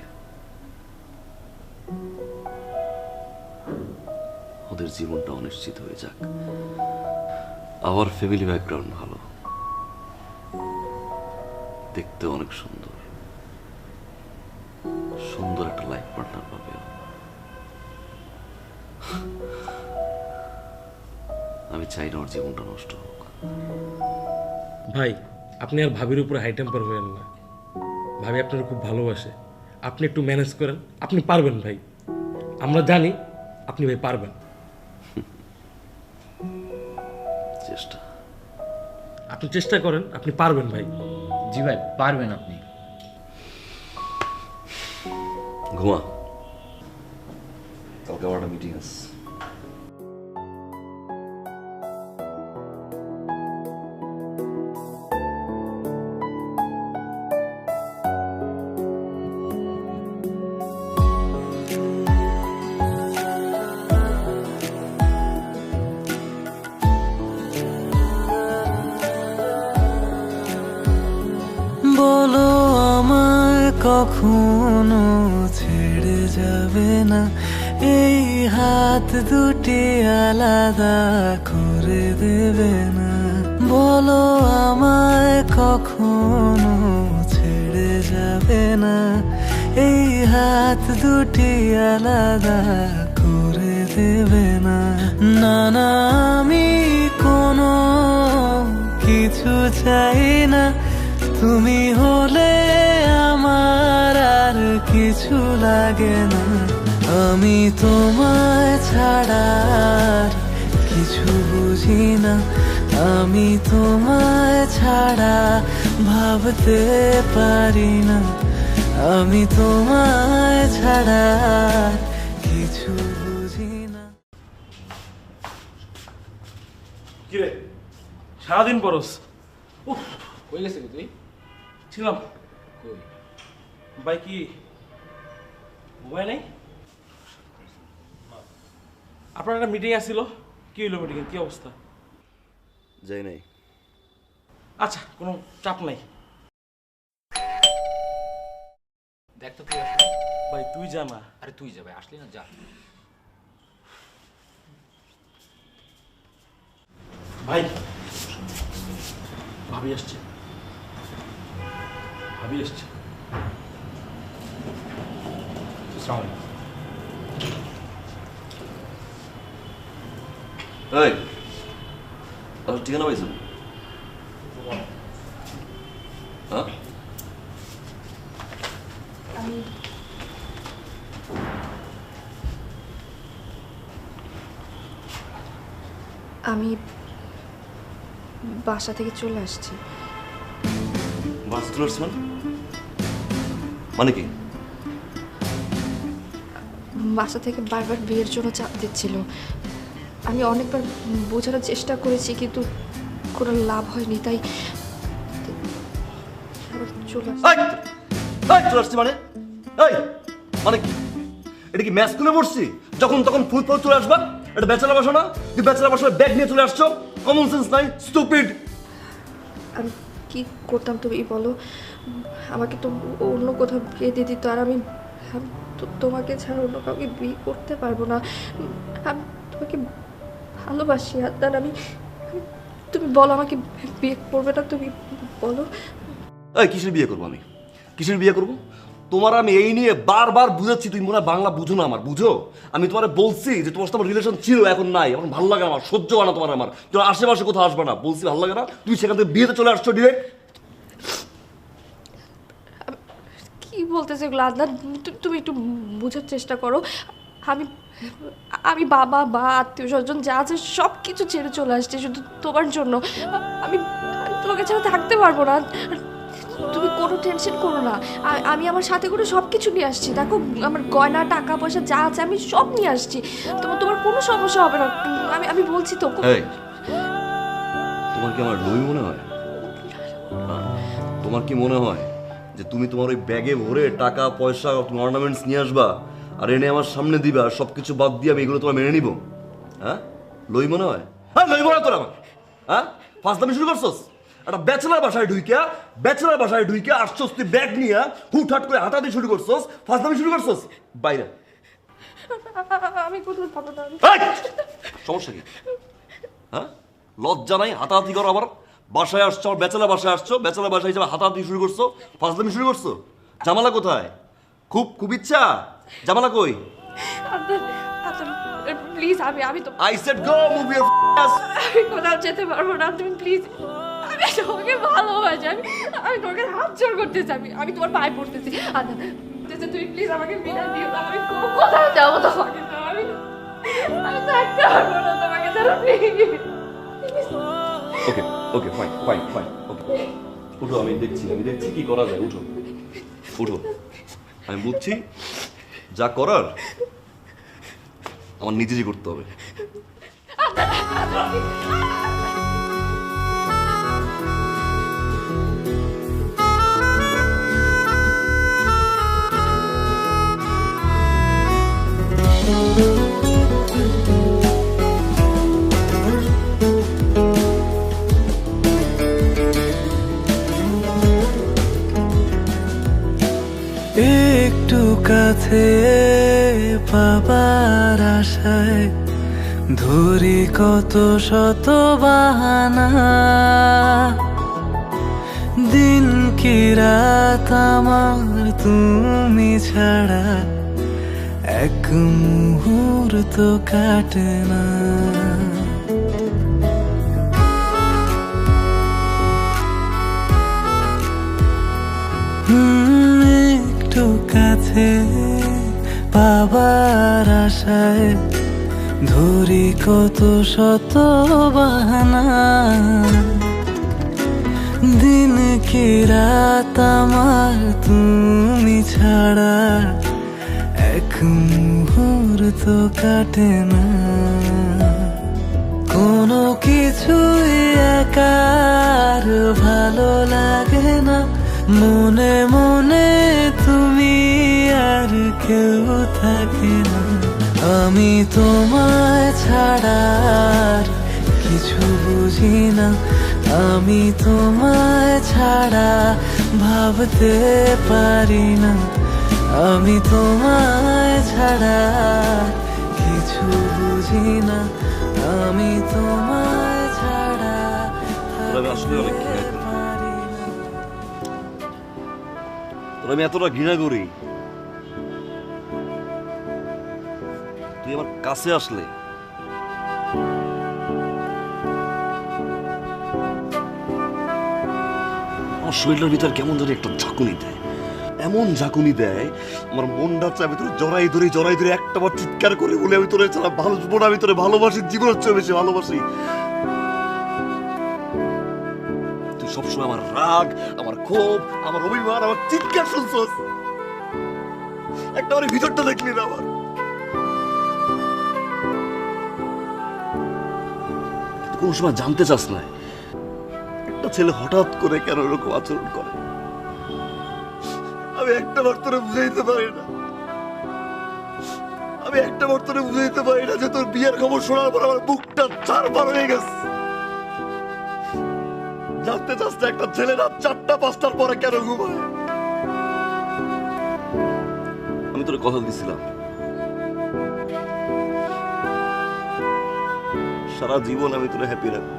ওদের জীবনটা অনিশ্চিত হয়ে যাক। আমার ফ্যামিলি ব্যাকগ্রাউন্ড ভালো, দেখতে অনেক সুন্দর, সুন্দর একটা লাইফ পার্টনার পাবে। আমি চাই না ওর জীবনটা নষ্ট হোক। ভাই আপনি আর ভাবির উপরে হাই টেম্পার হবেন না। ভাবি আপনার খুব ভালোবাসে, আপনি একটু ম্যানেজ করেন, আপনি পারবেন ভাই। আমরা জানি আপনি ভাই পারবেন। চেষ্টা, আপনি চেষ্টা করেন, আপনি পারবেন ভাই। জি ভাই পারবেন আপনি। ঘুমা, কালকে আমার একটা মিটিং আছে। বলো আমায় কখনো ছেড়ে যাবে না, এই হাত দুটি আলাদা করে দেবে না। বলো আমায় কখনো ছেড়ে যাবে না, এই হাত দুটি আলাদা করে দেবে না। না না আমি কোনো কিছু চাই না, তুমি হলে আমার আর কিছু লাগে না। আমি তোমায় ছাড়া আর কিছু বুঝি না, আমি তোমায় ছাড়া ভাবতে পারি না, আমি তোমায় ছাড়া আর কিছু বুঝি না। কিরে সারাদিন পরস? কই গেছিলি তুই? ছিলাম কই? ভাই কি মোবাইল নেই? আপনার একটা মিটিং আসছিল, কি হইলো মিটিং, কি অবস্থা? যাই নাই। আচ্ছা, কোনো চাপ নাই। দেখ তো তুই আসলি। ভাই তুই জানা। আরে তুই যাবে, আসলি না, যা। ভাই ভাবি আসছে, ভাবি আসছে। এই ঠিকানা পাইছো? হ্যাঁ, আমি বাসা থেকে চলে আসছি। বাস চলে আসছে মানে কি? বাসা থেকে বারবার বিয়ের জন্য চাপ দিচ্ছিল। আমি অনেকবার বোঝানোর চেষ্টা করেছি, কিন্তু কোনো লাভ হয়নি, তাই চলে চলে আসছে মানে? এই মানে কি? এটা কি ম্যাচ স্কুলে পড়ছি? যখন তখন ফুল ফুল চলে আসবা? এটা ব্যাচেলার বাসা না? তুই ব্যাচেলার বাসায় ব্যাগ নিয়ে চলে আসছো? কমন সেন্স নাই, স্টুপিড। আমি কি করতাম তুমি বলো? আমাকে তো অন্য কোথাও বিয়ে দিয়ে দিত, আর আমি তোমাকে ছাড়া অন্য কাউকে বিয়ে করতে পারবো না। আমি তোমাকে ভালোবাসি আদনান। তুমি বলো আমাকে বিয়ে করবে না? তুমি বলো। এই কিসের বিয়ে করবো আমি? কিসের বিয়ে করবো? তোমার আমি এই নিয়ে বারবার বুঝাচ্ছি, তুমি মনে হয় বাংলা বুঝো না। আমার বুঝো, আমি তোমার বলছি যে তোমার সাথে আমার রিলেশন ছিল, এখন নাই, এখন ভালো লাগে আমার, সহ্য হয় না তোমার আমার। তোমার আশেপাশে কোথাও আসবে না, বলছি ভালো লাগে না। তুমি সেখান থেকে বিয়েতে চলে আসছো ডিরেক্ট। কি বলতেছে এগুলো আদনান? তুমি একটু বোঝার চেষ্টা করো। আমি বাবা বা আত্মীয় স্বজন যা আছে সব কিছু ছেড়ে চলে আসছে শুধু তোমার জন্য। আমি তোমাকে ছাড়া থাকতে পারবো না। তুমি কোনো টেনশন করো না, আমি আমার সাথে করে সব কিছু নিয়ে আসছি। দেখো, আমার গয়না, টাকা পয়সা যা আছে আমি সব নিয়ে আসছি। তোমার কোনো সমস্যা হবে না, আমি বলছি তো। তোমার কি আমার লই মনে হয়? তোমার কি মনে হয় যে তুমি তোমার ওই ব্যাগে ভরে টাকা পয়সা অর্নামেন্টস নিয়ে আসবা আর এনে আমার সামনে দিবা, আর সবকিছু বাদ দিয়ে আমি এগুলো তোমার মেনে নিব? হ্যাঁ, লই মনে হয়? হ্যাঁ, লই মনে হয় তোর আমার? হ্যাঁ, ফাজলামি শুরু করছস? একটা ব্যাচেলার বাসায় ঢুইকা আসছস তুই ব্যাগ নিয়ে, হুটহাট করে হাতাহাতি শুরু করছস, ফাজলামি শুরু করছস। বাইরে আমি কোথাও যাবো না। সমস্যা কি? হ্যাঁ, লজ্জা নাই? হাতাহাতি করো আবার। বাসায় আসছো, ব্যাচেলার বাসায় আসছো, ব্যাচেলার বাসায় হিসেবে হাতাহাতি শুরু করছো, ফাজলামি শুরু করছো। জামালা কোথায়? খুব ইচ্ছা, জামালা কই? প্লিজ, আমি তো I said go, move your ass. আমি কোথাও যেতে পারবো না। তুমি প্লিজ, আমি তোমাকে ভালোবাসি। আমি তোমাকে হাত জোর করতেছি, আমি তোমার পায়ে পড়তেছি। তুমি প্লিজ আমাকে বিদায় দিও না। আমি কোথায় যাবো তোমাকে? আমি থাকতে পারবো না তোমাকে ছাড়া, প্লিজ। Okay fine. ওকে, উঠো, আমি দেখছি কি করা যায়। উঠো। আমি বুঝছি যা করার আমার নিজেই করতে হবে। একটু কাছে পাবার আশায় ধরি কত শত বাহানা, দিন কি রাত আমার তুমি ছাড়া এক মুহূর্ত কাটে না। একটু কাছে পাবার আশায় ধরি কত শত বাহানা, দিন কি রাত আমার তুমি ছাড়া এক মুহূর্ত কাটে না। কোনো কিছুই একার ভালো লাগে না, মনে মনে তুমি আর কেউ থাকে না। আমি তোমায় ছাড়া আর কিছু বুঝি না, আমি তোমায় ছাড়া ভাবতে পারি না, আমি তোমায় ছাড়া কিছু বুঝি না, আমি তোমায় ছাড়া ভাবতে পারি না। তোর আমি এতটা ঘৃণা করি, তুই আমার কাছে আসলে আমার শরীরের ভিতর কেমন জানি একটা ঝাঁকুনি দেয়, এমন ঝাঁকুনি দেয় আমার মনটা চায় আমি তোর জড়াই ধরে একটা বার চিৎকার করে বলে আমি তোরে ছাড়া ভালোবাসবো না, আমি তোরে ভালোবাসি, জীবনের চেয়ে বেশি ভালোবাসি। তুই সবসময় আমার রাগ, আমার ক্ষোভ, আমার অভিমান, আমার চিৎকার শুনছস, একটা আমার ভিতরটা দেখলি না আমার। কোন সময় জানতে চাস না একটা ছেলে হঠাৎ করে কেন এরকম আচরণ করে, আমি একটা বার তোরে বুঝাইতে পারি না, আমি একটা বার তোরে বুঝাইতে পারি না যে তোর বিয়ের খবর শোনার পর আমার বুকটা চারবার হয়ে গেছে। জানতে চাস না একটা ছেলে রাত 4টা 5টার পরে কেন ঘুমায়? আমি তোরে কথা দিছিলাম সারা জীবন আমি তোরে হ্যাপি রাখবো,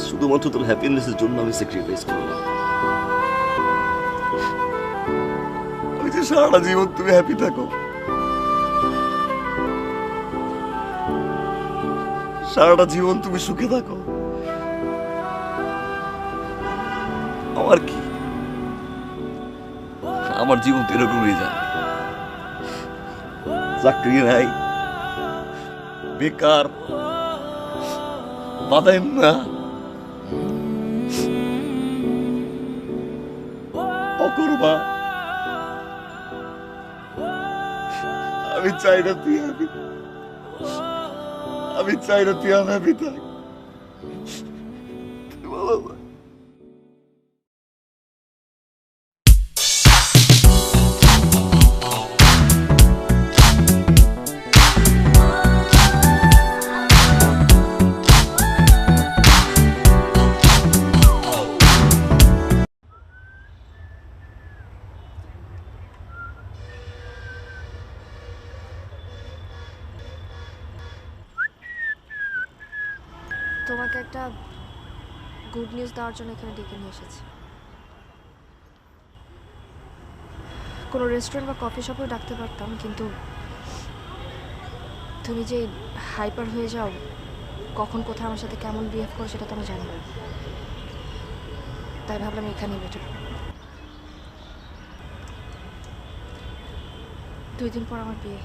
শুধুমাত্র তোর হ্যাপিনেসের জন্য আমি স্যাক্রিফাইস করলাম। আমি যে সারাটা জীবন তুমি হ্যাপি থাকো, সারাটা জীবন তুমি সুখে থাকো, আমার কি, আমার জীবন তো এরকমই যায়, চাকরি নাই, বেকার, বাদাম না, অকর্মা। আমি চাই না তুই হ্যাপি, আমি চাই না তুই হ্যাপি থাক। তোমাকে একটা গুড নিউজ দেওয়ার জন্য এখানে ডেকে নিয়ে এসেছি। কোনো রেস্টুরেন্ট বা কফি শপেও ডাকতে পারতাম, কিন্তু তুমি যে হাইপার হয়ে যাও, কখন কোথায় আমার সাথে কেমন বিহেভ করো সেটা তো আমি জানি না, তাই ভাবলাম এখানেই বেটার। 2 দিন পর আমার বিয়ে।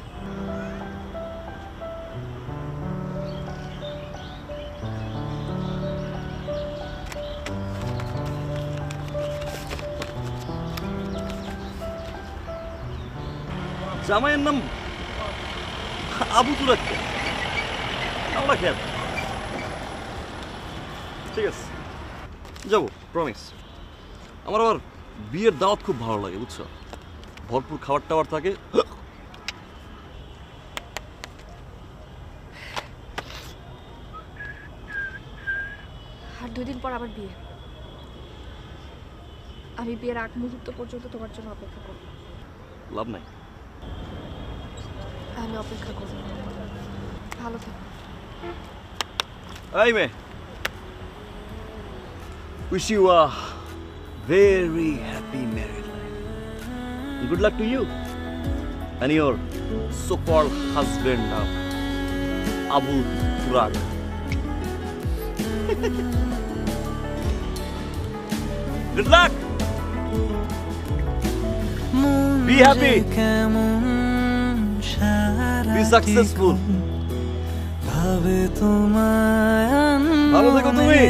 জামাইয়ের নাম আবু তুরাক, আমরা খেয়াল, ঠিক আছে যাবো, প্রমিস। আমার আবার বিয়ের দাওয়াত খুব ভালো লাগে, বুঝছো, ভরপুর খাবার টাবার থাকে। আর 2 দিন পর আবার বিয়ে। আমি বিয়ের আগ মুহূর্ত পর্যন্ত তোমার জন্য অপেক্ষা করব। লাভ নাই, আমি অপেক্ষা করব। ভালো থেকো। এই মেয়ে, wish you a very happy married life. Good luck to you and your so-called husband now, Abu Turak. Good luck. Be happy. Be successful. ভাবে তোমায় ভালো থেকো তুমি।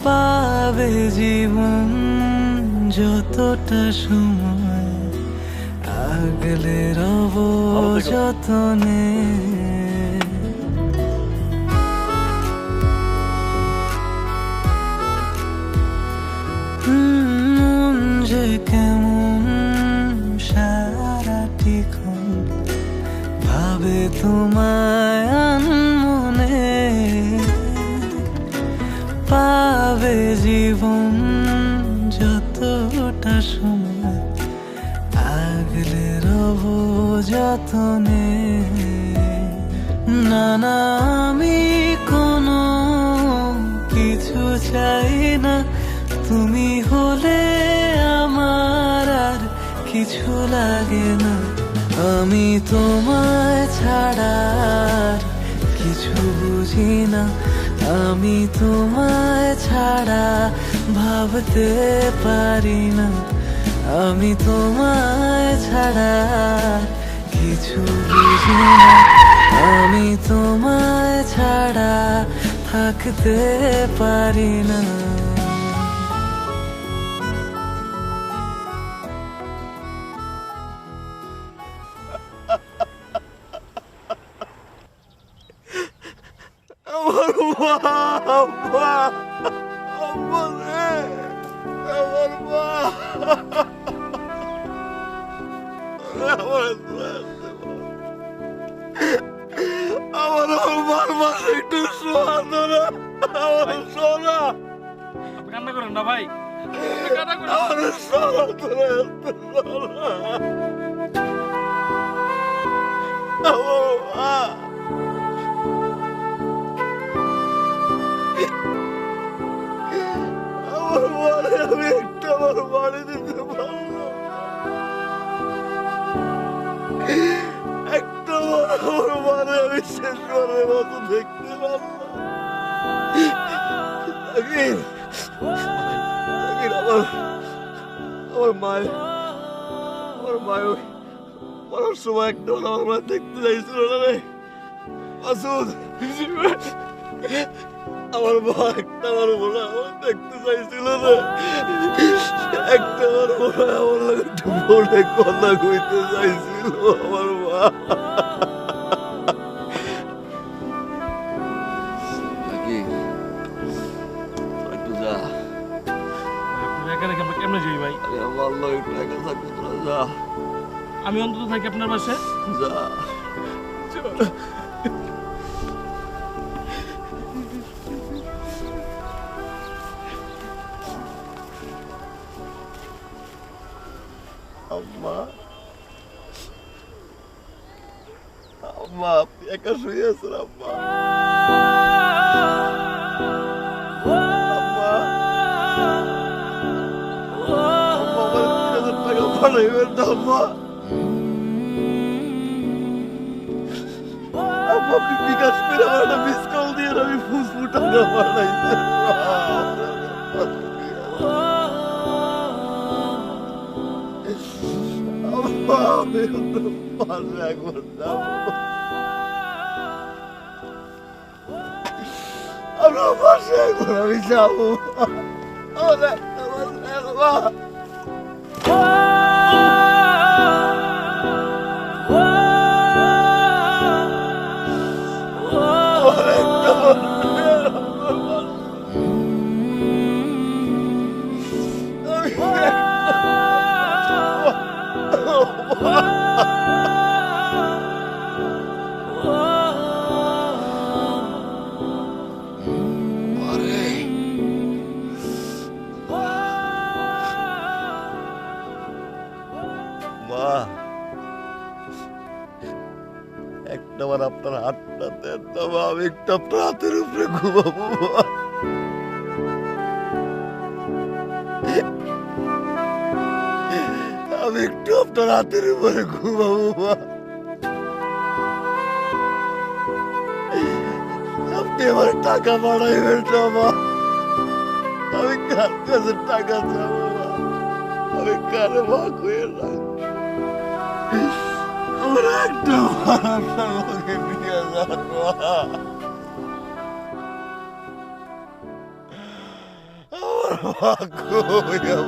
পাবে জীবন যতটা সময় আগলে রব যতনে। তোমায় আনমনে পাবে জীবন যতটা সময় আগলে রব যতনে না না আমি কোনো কিছু চাই না তুমি হলে আমার আর কিছু লাগে না আমি তোমায় ছাড়া আর কিছু বুঝি না আমি তোমায় ছাড়া ভাবতে পারি না আমি তোমায় ছাড়া আর কিছু বুঝি না আমি তোমায় ছাড়া থাকতে পারি না আমার মা আম্মা আম্মা রে আমার মা আমার মার মাঝে একটু শোয়ানো না আমার সোনা কান্না করেন না ভাই আমার সোনা তোরা সোনা আমার মা আমার মারে আমি একটা আমার বাড়ি দিতে পারলাম একটা আমার মারে আমি শেষবারের মতো দেখতে পারলাম আমার মায়ের ওই মরার সময় একটা আমার মা দেখতে চাইছিল না রে মাসুদ আমার মা একটা আমার মনে আমার দেখতে চাইছিল না একটা আমার মনে আমার লাগে একটু ফোনে কথা কইতে চাইছিল আমার মা একটু যা কেমনে যাই ভাই আমার লোক একটু একা থাকতে তোরা যা আমি অন্তত থাকি আপনার পাশে যা আম্মা আম্মা আপনি একা শুয়ে আছেন আম্মা আম্মা আমার 3,000 টাকা পাঠাইবেন না আম্মা আম্মা আপনি বিকাশ করে আমার একটা মিস কল দিয়ে আমি ফুসফু টাকা পাঠাইছি আমি পাশে একবার যাবো আমার পাশে একবার আমি যাবো আমার একটা একটাবার আপনার হাতটা দেন তবে আমি একটা আপনার হাতের উপরে ঘুমাবো আমি একটু আপনার হাতের উপরে ঘুমাবো আপনি আমার টাকা বাড়াইবেন না মা আমি কার কাছে টাকা চাবো আমি কারে ভাগ হয়ে রাখবো আমার একটা আপনার লোকে নিয়ে যান আমার ভাগ্য আমার ভাগ্য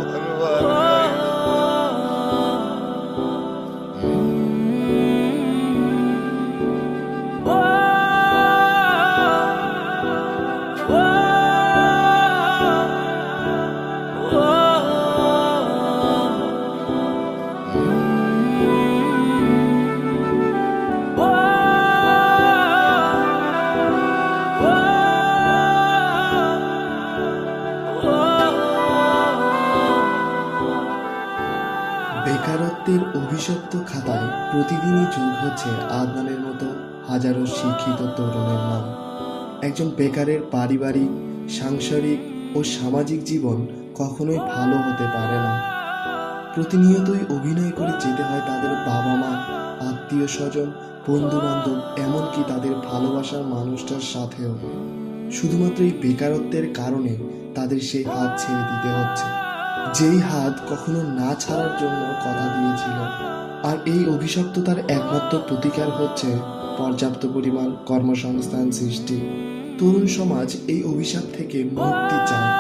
বেকারত্বের অভিশপ্ত খাতায় প্রতিদিনই যোগ হচ্ছে আদনানের মতো হাজারো শিক্ষিত তরুণের নাম। একজন বেকারের পারিবারিক, সাংসারিক ও সামাজিক জীবন কখনোই ভালো হতে পারে না। প্রতিনিয়তই অভিনয় করে যেতে হয় তাদের বাবা মা, আত্মীয় স্বজন, বন্ধু বান্ধব, এমনকি তাদের ভালোবাসার মানুষটার সাথেও। শুধুমাত্র এই বেকারত্বের কারণে তাদের সেই হাত ছেড়ে দিতে হচ্ছে, যেই হাত কখনো না ছাড়ার জন্য কথা দিয়েছিল। আর এই অভিশপ্ততার একমাত্র প্রতিকার হচ্ছে পর্যাপ্ত পরিমাণ কর্মসংস্থান সৃষ্টি। তরুণ সমাজ এই অভিশাপ থেকে মুক্তি চায়।